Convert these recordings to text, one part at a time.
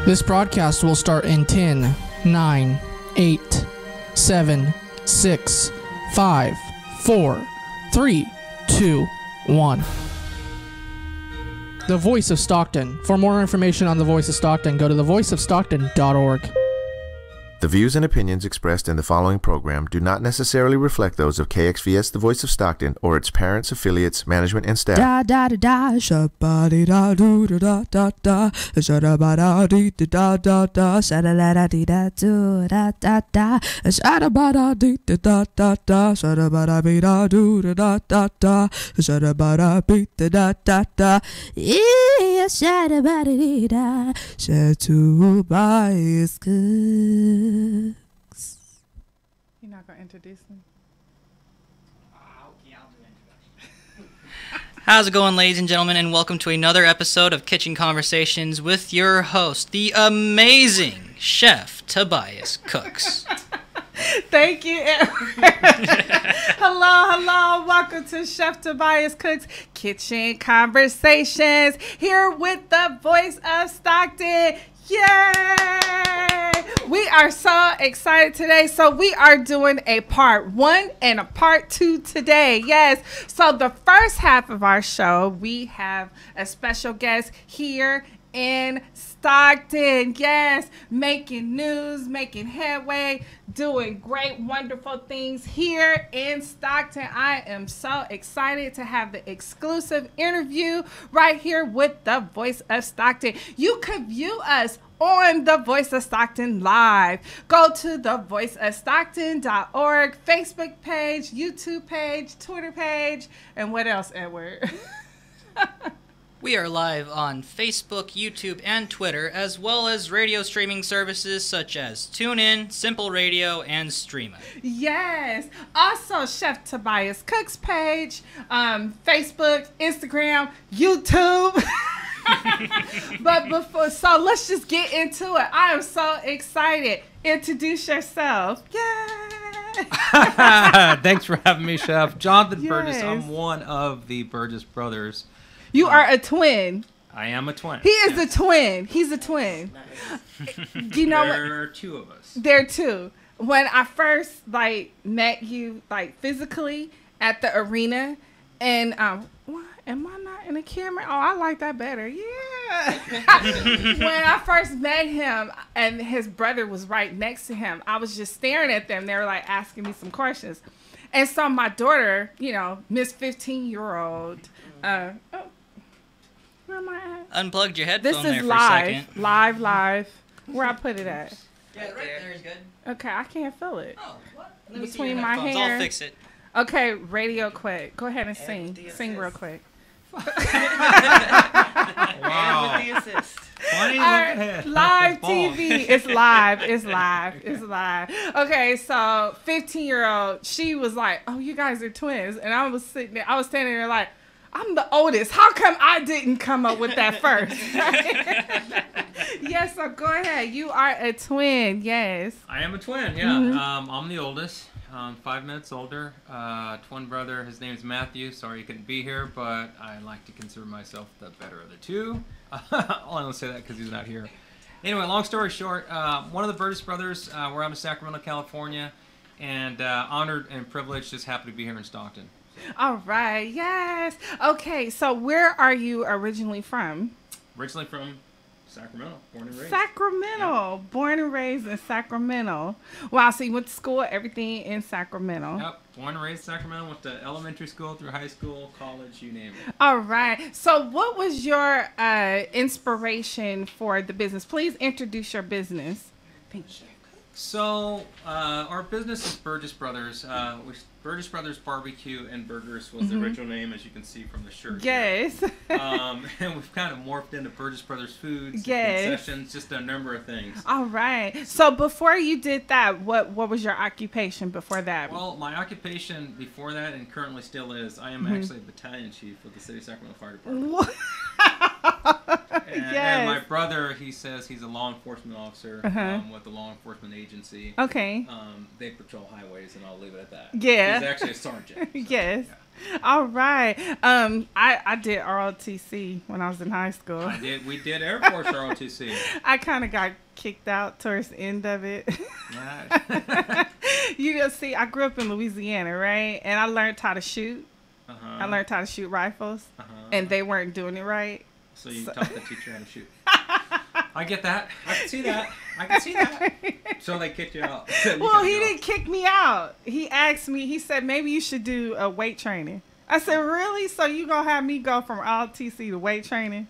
This broadcast will start in 10, 9, 8, 7, 6, 5, 4, 3, 2, 1. The Voice of Stockton. For more information on The Voice of Stockton, go to thevoiceofstockton.org. The views and opinions expressed in the following program do not necessarily reflect those of KXVS The Voice of Stockton or its parents, affiliates, management, and staff. Da da da da, shabba da do da da da, shabba da dee da da da, shabba da dee da do da da da, shabba da dee da da da, shabba da be da do da da da, shabba da be da da da, yeah, shabba dee da, Tobias Cooks. You're not gonna introduce me? I'll do the introduction. How's it going, ladies and gentlemen, and welcome to another episode of Kitchen Conversations with your host, the amazing Chef Tobias Cooks. Thank you. Hello. Welcome to Chef Tobias Cooks Kitchen Conversations here with the Voice of Stockton. Yay! We are so excited today. So we are doing a part 1 and a part 2 today. Yes. So the first half of our show, we have a special guest here in Stockton. Yes, making news, making headway, doing great, wonderful things here in Stockton. I am so excited to have the exclusive interview right here with the Voice of Stockton. You could view us on the Voice of Stockton Live. Go to thevoiceofstockton.org, Facebook page, YouTube page, Twitter page, and what else, Edward? We are live on Facebook, YouTube, and Twitter, as well as radio streaming services such as TuneIn, Simple Radio, and Streema. Yes. Also, Chef Tobias Cooks page, Facebook, Instagram, YouTube. But so let's just get into it. I am so excited. Introduce yourself. Yay! Thanks for having me, Chef. Johnathan Burgess. Yes. I'm one of the Burgess brothers. You are a twin. I am a twin. He is a twin. He's a twin. You know what? There are two of us. There are two. When I first met you physically at the arena, and what? Am I not in the camera? Oh, I like that better. Yeah. When I first met him and his brother was right next to him, I was just staring at them. They were asking me some questions. And so my daughter, Miss 15-year-old, where am I at? Unplugged your headphone This there is for a second. live. Where I put it at? Yeah, right there is good. Okay, I can't feel it. Oh, what? Let me see Between your my headphones. hair. I'll fix it. Okay, radio quick. Go ahead and sing. Sing real quick. Wow. With the assist. Funny, look Alright, ahead. live Ball. TV. It's live. It's live. Okay, so 15-year-old, she was like, "Oh, you guys are twins," and I was sitting there. I was standing there like, "I'm the oldest. How come I didn't come up with that first?" Yes. So go ahead. You are a twin. Yes. I am a twin, yeah. Mm-hmm. I'm the oldest. 5 minutes older. Twin brother. His name's Matthew. Sorry he couldn't be here, but I like to consider myself the better of the two. I only say that because he's not here. Anyway, long story short, one of the Burgess brothers. We're out of Sacramento, California, and honored and privileged, just happy to be here in Stockton. All right. Yes. Okay. So where are you originally from? Originally from Sacramento, born and raised. Sacramento, Yeah. Born and raised in Sacramento. Wow, so you went to school, everything in Sacramento. Yep, born and raised in Sacramento, went to elementary school through high school, college, you name it. All right. So what was your inspiration for the business? Please introduce your business. Thank you. So, our business is Burgess Brothers. Burgess Brothers Barbecue and Burgers was the original name, as you can see from the shirt. Yes. And we've kind of morphed into Burgess Brothers Foods, Yes. concessions, just a number of things. All right. So before you did that, what was your occupation before that? Well, my occupation before that, and currently still is, I am actually a battalion chief of the City of Sacramento Fire Department. Yes. And my brother, he says he's a law enforcement officer with the law enforcement agency. Okay. They patrol highways, and I'll leave it at that. Yeah. He's actually a sergeant. So, yes. Yeah. All right. I did ROTC when I was in high school. We did Air Force ROTC. I kind of got kicked out towards the end of it. Yeah. You just see, I grew up in Louisiana, right? And I learned how to shoot. Uh-huh. I learned how to shoot rifles, and they weren't doing it right. So you taught the teacher how to shoot. I get that. I can see that. So they kicked you out. Well, he didn't kick me out. He asked me, he said, maybe you should do a weight training. I said, really? So you going to have me go from ROTC to weight training?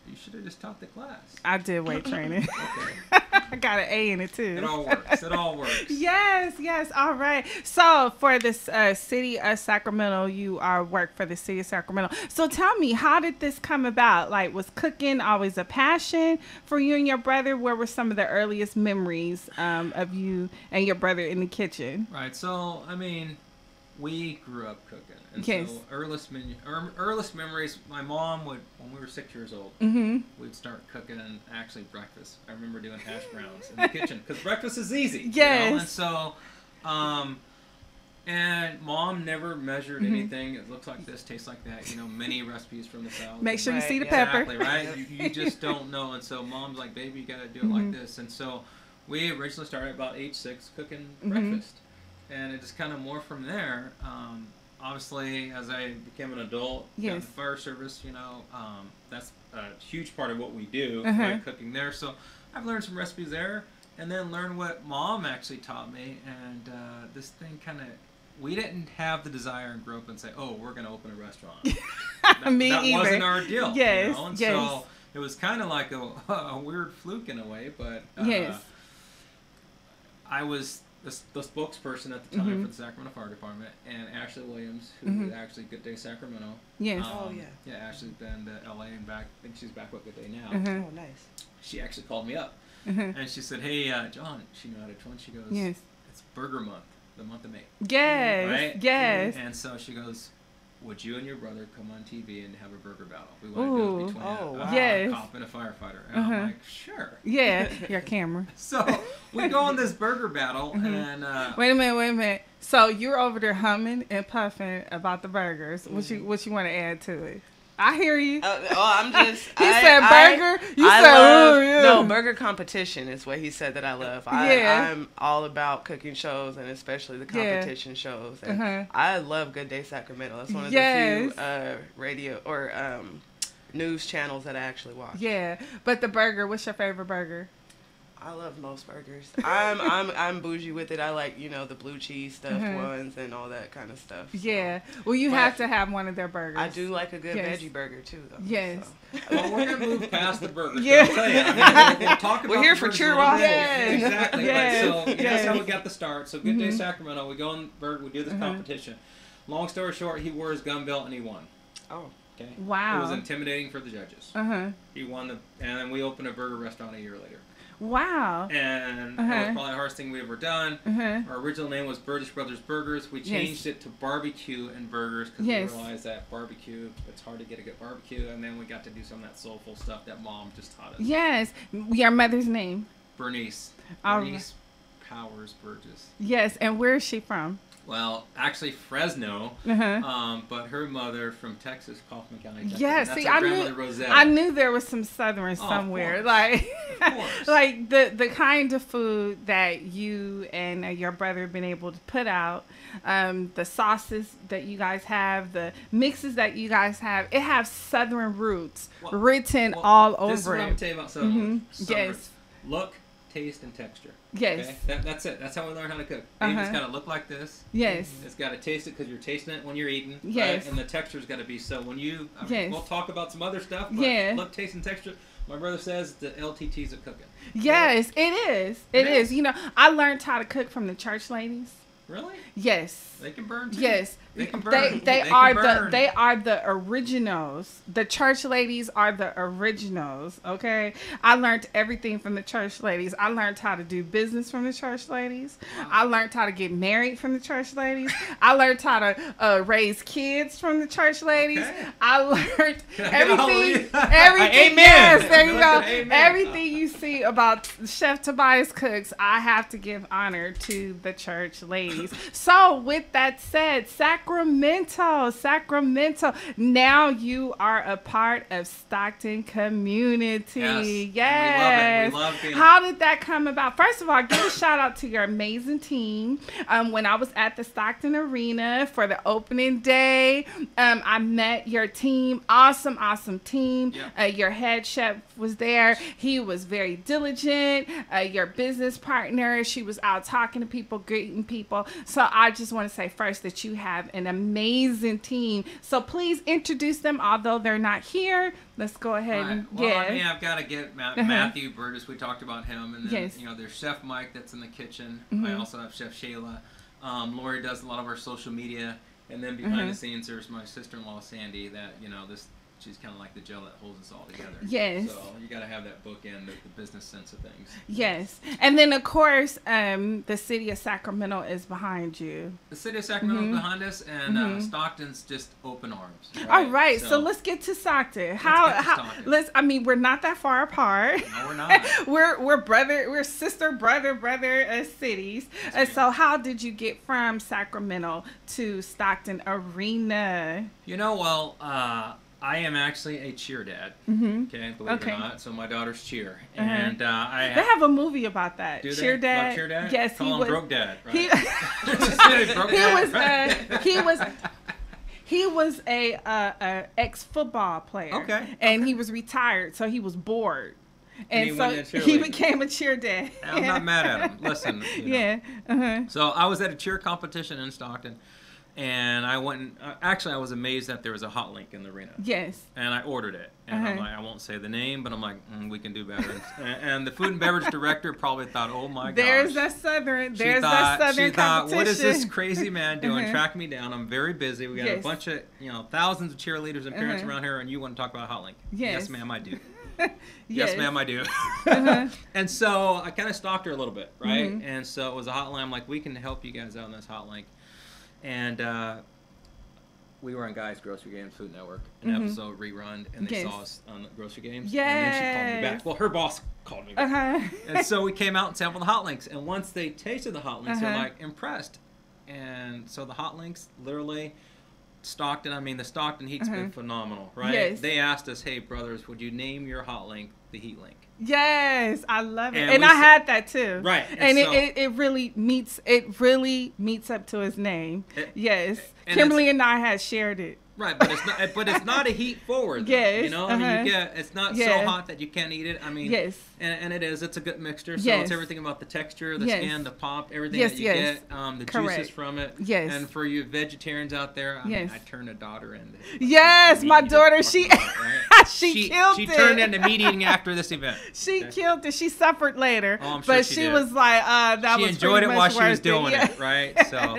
You should have just taught the class. I did weight training. Okay. I got an A in it, too. It all works. Yes. All right. So for this city of Sacramento, you work for the city of Sacramento. So tell me, how did this come about? Like, was cooking always a passion for you and your brother? Where were some of the earliest memories of you and your brother in the kitchen? Right. So, I mean, we grew up cooking. And yes. So earliest memories, my mom would, when we were 6 years old, we'd start cooking actually breakfast. I remember doing hash browns in the kitchen because breakfast is easy. Yes. You know? And so, and mom never measured anything. It looks like this, tastes like that. You know, many recipes from the South. Make sure you see the pepper. Exactly, right? You just don't know. And so mom's like, baby, you got to do it like this. And so we originally started about age 6 cooking breakfast. And it just kind of more from there. Obviously, as I became an adult, got in the fire service, you know, that's a huge part of what we do, right, cooking there. So I've learned some recipes there, and then learned what mom actually taught me. And this thing kind of, we didn't have the desire and grow up and say, oh, we're going to open a restaurant. that wasn't our deal. Yes, you know? And so it was kind of like a weird fluke in a way, but I was the spokesperson at the time for the Sacramento Fire Department, and Ashley Williams, who is actually Good Day Sacramento. Yes. Yeah, Ashley's been to LA and back. I think she's back with Good Day now. Oh, nice. She actually called me up, and she said, "Hey, John," she knew how to twin. She goes, "It's Burger Month, the month of May." Yes. Right? Yes. And so she goes, would you and your brother come on TV and have a burger battle? We want to do it between a cop and a firefighter. And I'm like, sure. Yeah, your camera. So we go on this burger battle, and wait a minute. So you're over there humming and puffing about the burgers. What you want to add to it? I hear you. I'm just. He said burger. No, burger competition is what he said that I love. I'm all about cooking shows and especially the competition shows. And I love Good Day Sacramento. That's one of the few radio or news channels that I actually watch. Yeah, but the burger. What's your favorite burger? I love most burgers. I'm bougie with it. I like, the blue cheese stuffed ones and all that kind of stuff. Yeah. Well, you have to have one of their burgers. I do like a good veggie burger too, though. Yes. So. Well, we're gonna move past the burgers. Yeah. I'll tell you, we'll talk about. We're here for churros. Yes. Exactly. Yes. Right. So that's how we got the start. So Good Day Sacramento. We go on burger. We do this competition. Long story short, he wore his gun belt and he won. Oh. Okay. Wow. It was intimidating for the judges. He won and then we opened a burger restaurant a year later. Wow. And that was probably the hardest thing we ever done. Our original name was Burgess Brothers Burgers. We changed it to Barbecue and Burgers because we realized that barbecue, it's hard to get a good barbecue. And then we got to do some of that soulful stuff that Mom just taught us. Yes. Your mother's name? Bernice Powers Burgess. Yes. And where is she from? Well, actually Fresno, but her mother from Texas, Kaufman County, Texas. Yeah, that's see, her grandmother Rosetta. I knew there was some Southern somewhere, like, like the kind of food that you and your brother have been able to put out, the sauces that you guys have, the mixes that you guys have. It has Southern roots written all over it. This is what I'm telling you about Southern. Yes. Look, taste, and texture. Yes. Okay? That's it. That's how we learn how to cook. It's got to look like this. Yes. It's got to taste it because you're tasting it when you're eating. Yes. Right? And the texture's got to be so when you. We'll talk about some other stuff. But look, taste, and texture. My brother says the LTTs of cooking. Yes, it is. It is. I learned how to cook from the church ladies. Really? Yes. They can burn too. Yes. They can burn. They are the originals. The church ladies are the originals. Okay. I learned everything from the church ladies. I learned how to do business from the church ladies. Wow. I learned how to get married from the church ladies. I learned how to raise kids from the church ladies. Okay. I learned everything. Everything. Yes, there you go. Amen. Everything you see about Chef Tobias cooks, I have to give honor to the church ladies. So with that said, Sacramento, now you are a part of Stockton community. Yes. We love it. How did that come about? First of all, give a shout out to your amazing team. When I was at the Stockton Arena for the opening day, I met your team. Awesome team. Yep. Your head chef was there. He was very diligent. Your business partner, she was out talking to people, greeting people. So I just want to say first that you have an amazing team. So please introduce them, although they're not here. Let's go ahead and I've got to get Matthew Burgess. We talked about him, and then there's Chef Mike that's in the kitchen. I also have Chef Shayla. Lori does a lot of our social media, and then behind the scenes there's my sister-in-law Sandy. That she's kind of like the gel that holds us all together. Yes. So you got to have that bookend, the business sense of things. Yes. And then, of course, the city of Sacramento is behind you. The city of Sacramento is behind us, and Stockton's just open arms. Right? All right. So let's get to Stockton. We're not that far apart. No, we're not. we're sister, brother cities. So how did you get from Sacramento to Stockton Arena? I am actually a cheer dad. Okay, believe it or not. So my daughter's cheer, and they have a movie about that. Do Cheer they? Dad. About cheer dad. Yes, Call him broke dad. Right? He was a ex-football player. Okay. And he was retired, so he was bored. And so he became a cheer dad. I'm not mad at him. Listen. So I was at a cheer competition in Stockton. And I went and, I was amazed that there was a hot link in the arena. Yes. And I ordered it. And I'm like, I won't say the name, but I'm like, we can do better. and the food and beverage director probably thought, oh my gosh. There's that Southern She competition. thought, what is this crazy man doing? Track me down. I'm very busy. We got a bunch of, thousands of cheerleaders and parents around here, and you want to talk about hot link. Yes, ma'am, I do. Yes, ma'am, I do. And so I kind of stalked her a little bit, right? And so it was a hotline. I'm like, we can help you guys out on this hot link. And we were on Guy's Grocery Games Food Network, an episode rerun, and they saw us on the Grocery Games. Yes. And then she called me back. Well, her boss called me back. And so we came out and sampled the hot links. And once they tasted the hot links, they're like impressed. And so the hot links, literally, Stockton, the Stockton heat's been phenomenal, right? Yes. They asked us, hey, brothers, would you name your hot link the Heat Link? Yes, I love it, and I had that too. Right, and it really meets up to his name. Yes, Kimberly and I had shared it. Right, but it's not a heat forward. Though, yes, you know, it's not so hot that you can't eat it. Yes, and it's a good mixture. So it's everything about the texture, the skin, the pop, everything that you get, the juices from it. Yes, and for you vegetarians out there, I turned a daughter into. Yes, my daughter, she killed it. She turned into meat eating after this event. She killed it. She suffered later, I'm sure but she was like, that was. She enjoyed it while she was doing it, right? So.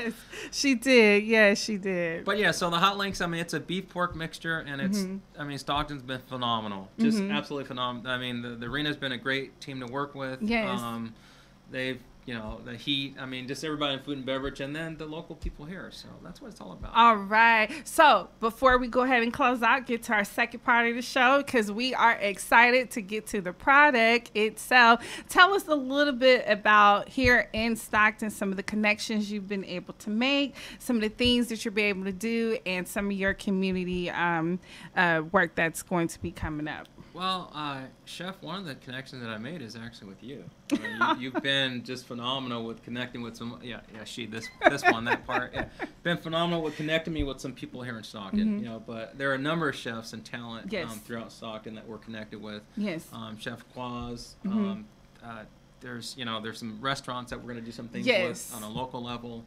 She did. Yes, she did. But yeah, so the hot links, it's a beef pork mixture, and it's, Stockton's been phenomenal. Just absolutely phenomenal. The arena's been a great team to work with. Yes. They've, the heat, just everybody in food and beverage, and then the local people here. So that's what it's all about. All right. So before we go ahead and close out, get to our second part of the show, because we are excited to get to the product itself. Tell us a little bit about here in Stockton, some of the connections you've been able to make, some of the things that you'll be able to do, and some of your community work that's going to be coming up. Well, Chef, one of the connections that I made is actually with you. You've been just phenomenal with connecting with some. This one, that part. Yeah, been phenomenal with connecting me with some people here in Stockton. But there are a number of chefs and talent throughout Stockton that we're connected with. Yes. Chef Quaz. There's some restaurants that we're going to do some things with on a local level.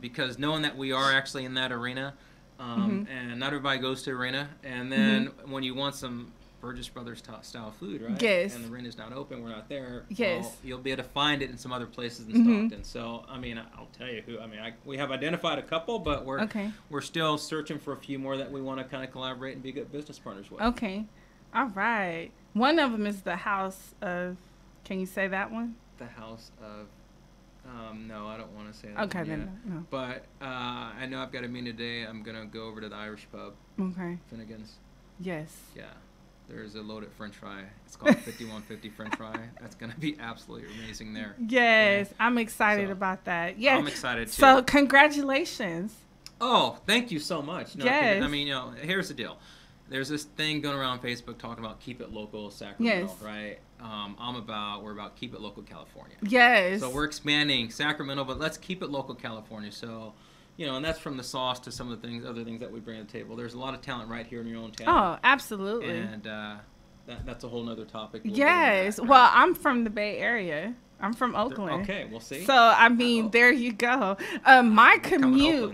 Because knowing that we are actually in that arena, and not everybody goes to arena, and then when you want some Burgess Brothers style food, right? Yes. And the Ren is not open, we're not there. Yes. Well, you'll be able to find it in some other places in Stockton. So, I mean, I'll tell you who. I mean, we have identified a couple, but we're still searching for a few more that we want to kind of collaborate and be good business partners with. Okay. All right. One of them is the House of. Can you say that one? The House of. No, I don't want to say that. Okay, then. No. But I know I've got a meeting today. I'm gonna go over to the Irish pub. Okay. Finnegan's. Yes. Yeah. There's a loaded French fry. It's called 5150 French fry. That's gonna be absolutely amazing there. Yes, yeah. I'm excited about that. Yeah, I'm excited too. So congratulations. Oh, thank you so much. No, yes. I mean, here's the deal. There's this thing going around Facebook talking about keep it local Sacramento, yes. right? We're about keep it local California. Yes. So we're expanding Sacramento, but let's keep it local California. So, and that's from the sauce to some of the other things that we bring to the table. There's a lot of talent right here in your own town. Oh, absolutely. And that's a whole nother topic. Yes. That, right? Well, I'm from the Bay Area. I'm from Oakland. Okay, we'll see. So I mean, there you go. My commute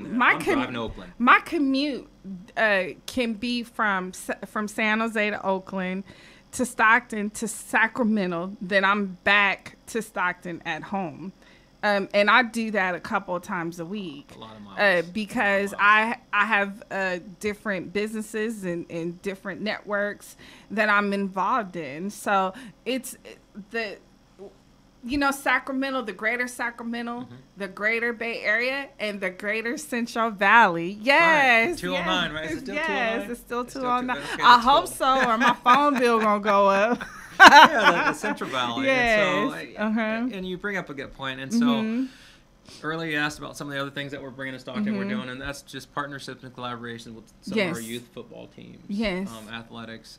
can be from San Jose to Oakland to Stockton to Sacramento. Then I'm back to Stockton at home. And I do that a couple of times a week. A lot of miles. Because I have different businesses and different networks that I'm involved in. So it's Sacramento, the greater Sacramento, the greater Bay Area, and the greater Central Valley. Yes. Right. 209, right? Is it still 209? It's still 209. Okay, I hope so, or my phone bill going to go up. Yeah, the Central Valley. Yes. And, so, and you bring up a good point. And so earlier you asked about some of the other things that we're bringing to Stockton we're doing, and that's just partnerships and collaboration with some of our youth football teams, athletics.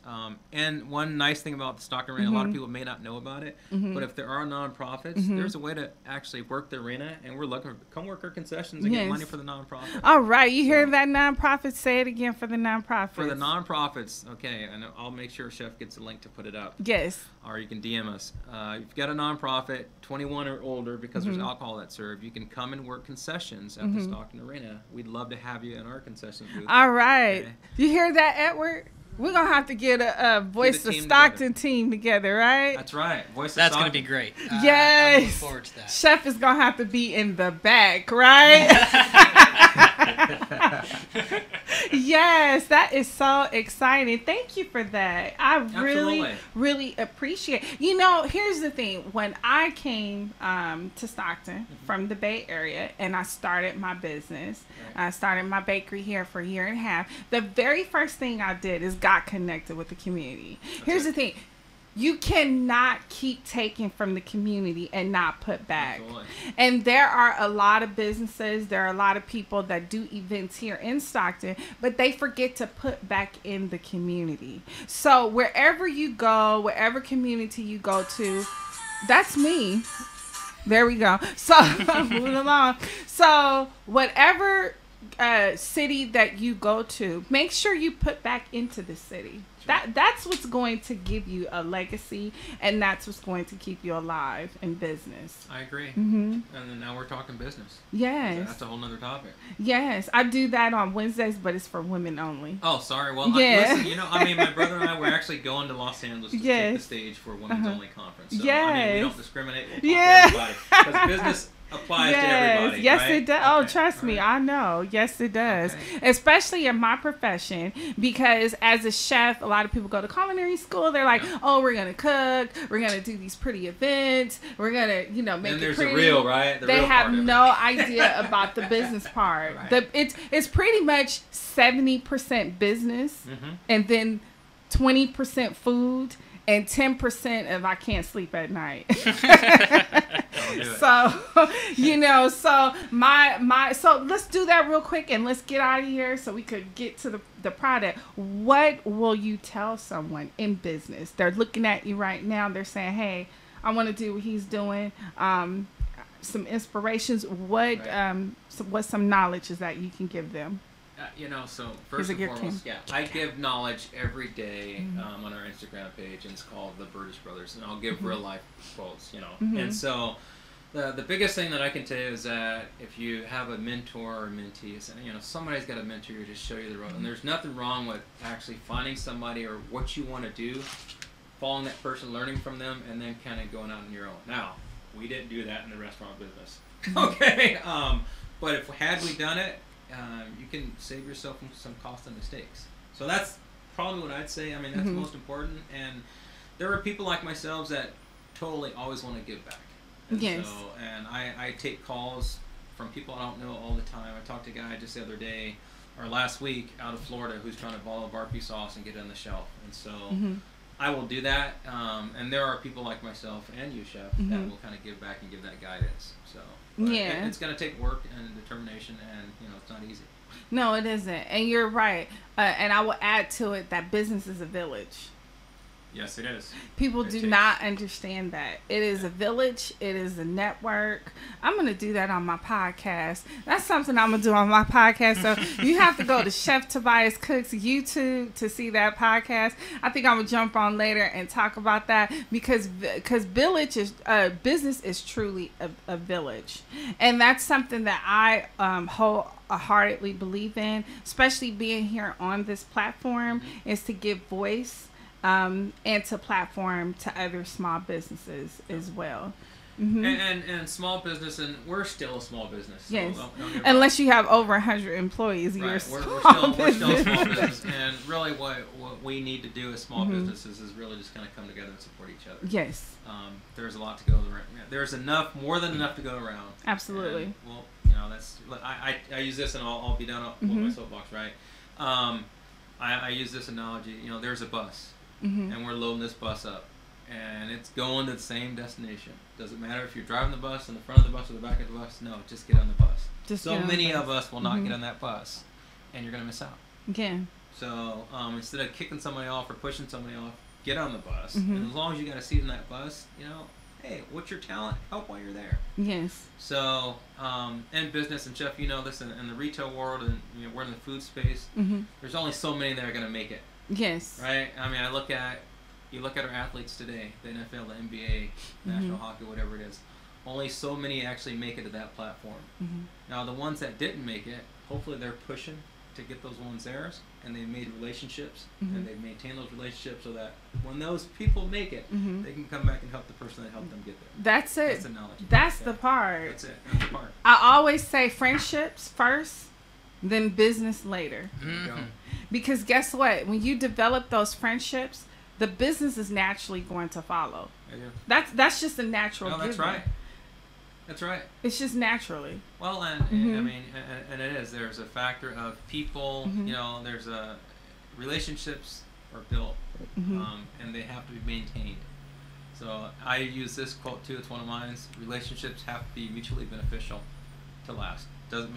And one nice thing about the Stockton Arena, a lot of people may not know about it, but if there are nonprofits, there's a way to actually work the arena, and we're looking for come work our concessions and get money for the nonprofit. All right, you hear that, nonprofit? Say it again for the nonprofits. For the nonprofits, okay, and I'll make sure Chef gets a link to put it up. Yes. Or you can DM us. If you've got a nonprofit, 21 or older, because there's alcohol that's served, you can come and work concessions at the Stockton Arena. We'd love to have you in our concessions booth. All right. Okay. You hear that, Edward? We're going to have to get a Voice of Stockton team together, right? That's right. Voice of That's Stockton. Going to be great. Yes. I look forward to that. Chef is going to have to be in the back, right? Yes, that is so exciting. Thank you for that. I really appreciate it. Here's the thing. When I came to Stockton from the Bay Area and I started my business, I started my bakery here for a year and a half, the very first thing I did is got connected with the community. Here's the thing. You cannot keep taking from the community and not put back. Absolutely. And there are a lot of businesses, there are a lot of people that do events here in Stockton, but they forget to put back in the community. So wherever you go, wherever community you go to, that's me. There we go. So moving along. So whatever city that you go to, make sure you put back into the city. That's what's going to give you a legacy, and that's what's going to keep you alive in business. I agree. And then now we're talking business. Yes. So that's a whole nother topic. Yes. I do that on Wednesdays, but it's for women only. Oh, sorry. Well, listen, my brother and I, we're actually going to Los Angeles to take the stage for a women's only conference. So, we don't discriminate. We'll talk to everybody. Because business applies to everybody. Yes, right? it does. Okay. Oh, trust me, I know. Yes, it does. Okay. Especially in my profession, because as a chef, a lot of people go to culinary school. They're like, "Oh, we're gonna cook. We're gonna do these pretty events. We're gonna, make it pretty." And there's the real, right? They have no idea about the business part. Right. It's pretty much 70% business, and then 20% food. And 10% if I can't sleep at night. So, so let's do that real quick and let's get out of here so we could get to the product. What will you tell someone in business? They're looking at you right now. They're saying, hey, I want to do what he's doing. Some inspirations. What's some knowledge is that you can give them? So first and foremost, I give knowledge every day on our Instagram page, and it's called the Burgess Brothers, and I'll give real life quotes, And so The biggest thing that I can tell you is that if you have a mentor or mentee, somebody's got a mentor to just show you the road. And there's nothing wrong with actually finding somebody or what you want to do, following that person, learning from them, and then kind of going out on your own. Now, we didn't do that in the restaurant business. Okay? But had we done it, you can save yourself some cost and mistakes. So that's probably what I'd say. I mean, that's most important. And there are people like myself that totally always want to give back. And yes. And I take calls from people I don't know all the time. I talked to a guy just the other day, or last week, out of Florida, who's trying to follow barbecue sauce and get it on the shelf. And so I will do that. And there are people like myself and you, Chef, that will kind of give back and give that guidance. So yeah, it's going to take work and determination, and it's not easy. No, it isn't. And you're right. And I will add to it that business is a village. Yes, it is. People do not understand that. It is a village. It is a network. I'm going to do that on my podcast. That's something I'm going to do on my podcast. So you have to go to Chef Tobias Cooks YouTube to see that podcast. I think I'm going to jump on later and talk about that because village is business is truly a village. And that's something that I wholeheartedly believe in, especially being here on this platform, is to give voice and to platform to other small businesses as well. And small business, and we're still a small business. So yes. Unless you have over 100 employees, right. you're we're still a small business. And really what we need to do as small businesses is really just kind of come together and support each other. Yes. There's a lot to go around. There's more than enough to go around. Absolutely. And, that's I use this, and I'll be done with my soapbox, right? I use this analogy. There's a bus. And we're loading this bus up, and it's going to the same destination. Doesn't matter if you're driving the bus in the front of the bus or the back of the bus. No, just get on the bus. So many of us will not get on that bus, and you're going to miss out. Okay. So instead of kicking somebody off or pushing somebody off, get on the bus. And as long as you got a seat in that bus, hey, what's your talent? Help while you're there. Yes. So in business, and Jeff, this in the retail world, and we're in the food space. There's only so many that are going to make it. Yes. Right? I mean, you look at our athletes today, the NFL, the NBA, National Hockey, whatever it is. Only so many actually make it to that platform. Now, the ones that didn't make it, hopefully they're pushing to get those ones theirs, and they've made relationships, and they've maintained those relationships so that when those people make it, they can come back and help the person that helped them get there. That's it. That's the knowledge. That's the part. That's it. That's the part. I always say friendships first, then business later. Because guess what? When you develop those friendships, the business is naturally going to follow. Yeah. That's just a natural. No, that's given. right. That's right. It's just naturally. Well, and I mean, and it is. There's a factor of people. There's relationships are built, and they have to be maintained. So I use this quote too. It's one of mine. Relationships have to be mutually beneficial to last. Doesn't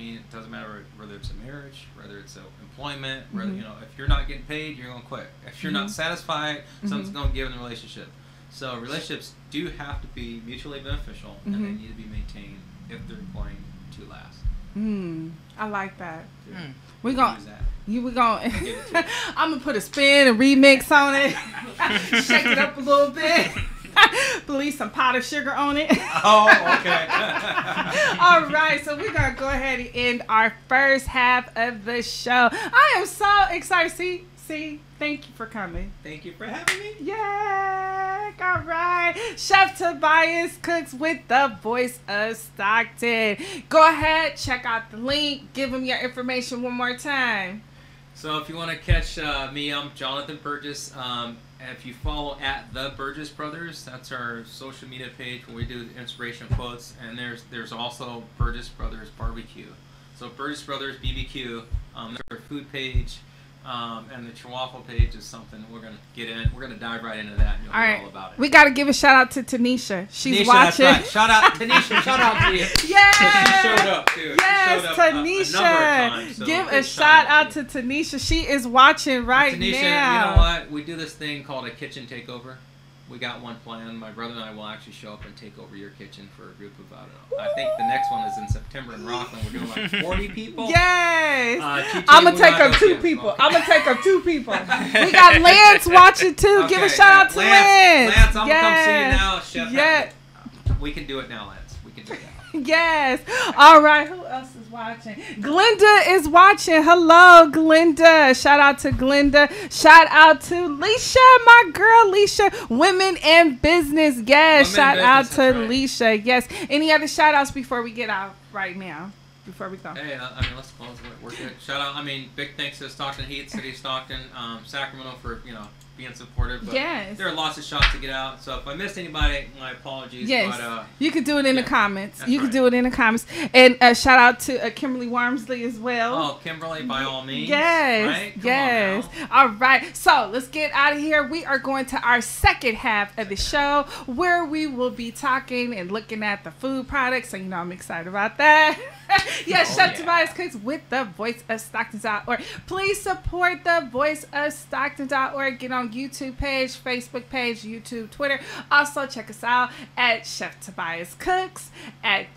matter whether it's a marriage, whether it's a employment, whether if you're not getting paid, you're gonna quit. If you're not satisfied, something's gonna give in the relationship. So relationships do have to be mutually beneficial, and they need to be maintained if they're going to last. I like that. We're gonna. I'm gonna put a spin and remix on it, shake it up a little bit. Release some powdered sugar on it. Oh, okay. All right, so we're going to go ahead and end our first half of the show. I am so excited. See, thank you for coming. Thank you for having me. Yeah, all right. Chef Tobias Cooks with the voice of Stockton. Go ahead, check out the link. Give them your information one more time. So if you want to catch me, I'm Johnathan Burgess. If you follow at the Burgess Brothers, that's our social media page where we do inspirational quotes. And there's also Burgess Brothers Barbecue. So Burgess Brothers BBQ, that's our food page. And the Chihuahua page is something we're going to get in. We're going to dive right into that, and you'll hear all about it. We got to give a shout out to Tanisha. She's watching. That's right. Shout out to Tanisha. Shout out to you. Yeah. She showed up, too. Yes, she showed up Tanisha. a number of times, so give a shout out to Tanisha. She is watching right Tanisha, now. you know what? We do this thing called a kitchen takeover. We got one planned. My brother and I will actually show up and take over your kitchen for a group of, I don't know. I think the next one is in September in Rockland. We're doing like 40 people. Yes. I'm going to take up 2 people. Okay. I'm going to take up 2 people. We got Lance watching too. Okay. Give a shout out to Lance. Lance, I'm going to come see you now. Chef. We can do it now, Lance. We can do it now. Yes. All right. Who else is watching? Glenda is watching. Hello, Glenda. Shout out to Glenda. Shout out to Leisha, my girl, Leisha. Women in Business. Yes. Shout out to Leisha. Yes. Any other shout outs before we get out right now? Before we go. Hey, I mean, let's close it. We're good. Shout out. I mean, big thanks to Stockton Heat, City of Stockton, Sacramento for being supportive. But yes. There are lots of shots to get out. So if I missed anybody, my apologies. Yes. But, you could do it in the comments. You right. could do it in the comments. And shout out to Kimberly Wormsley as well. Oh, Kimberly, by all means. Yes. Right? Yes. All right. So let's get out of here. We are going to our second half of the show where we will be talking and looking at the food products. So, I'm excited about that. Yes, Chef Tobias Cooks with the Voice of Stockton.org. Please support the Voice of Stockton.org. Get on YouTube page, Facebook page, YouTube, Twitter. Also, check us out at Chef Tobias Cooks at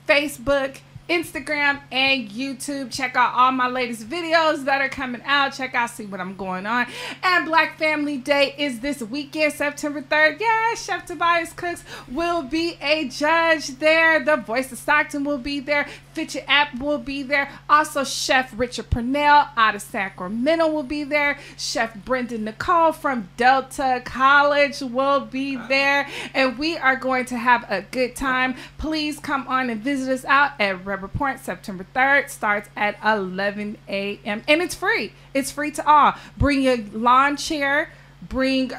Facebook, Instagram, and YouTube. Check out all my latest videos that are coming out. Check out, see what I'm going on. And Black Family Day is this weekend, September 3rd. Yeah, Chef Tobias Cooks will be a judge there. The Voice of Stockton will be there. Fitcher App will be there. Also, Chef Richard Purnell out of Sacramento will be there. Chef Brendan Nicole from Delta College will be there. And we are going to have a good time. Please come on and visit us out at Report September 3rd. Starts at 11 a.m. and it's free. It's free to all. Bring your lawn chair. Bring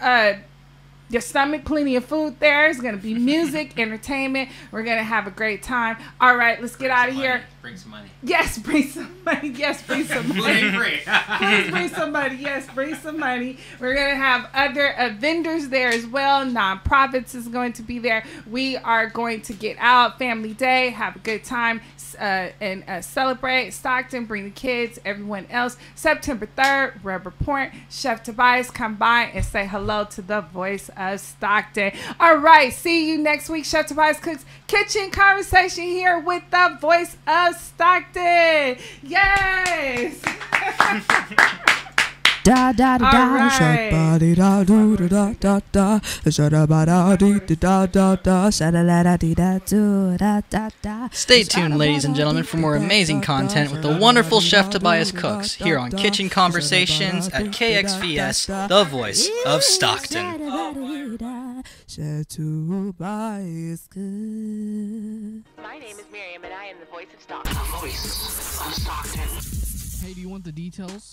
your stomach, plenty of food there. It's going to be music, entertainment. We're going to have a great time. All right, let's get out of here. Bring some money. Yes, bring some money. Yes, bring some money. Free. Please bring some money. Yes, bring some money. We're going to have other vendors there as well. Nonprofits is going to be there. We are going to get out, family day, have a good time, and celebrate. Stockton, bring the kids, everyone else. September 3rd, Report. Chef Tobias, come by and say hello to the Voice of Stockton. All right, see you next week. Chef Tobias Cooks Kitchen Conversation here with the Voice of Stockton. Yes. Da da da da, shabba da do da da da, shabba da dee da da da, shabba da dee da do da da da. Stay tuned, ladies and gentlemen, for more amazing content with the wonderful Chef Tobias Cooks here on Kitchen Conversations at KXVS, the Voice of Stockton. Chef Tobias Cooks. My name is Miriam, and I am the Voice of Stockton. Hey, do you want the details?